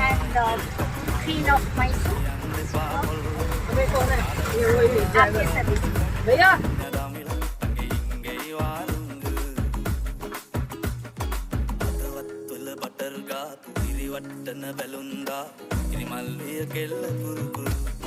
and queen of Mysore. Aapke service. भैया butter ගාපු ඉරිවට්ටන බැලුන්දා ඉරිමල්ලිය කෙල්ල කුරු කුරු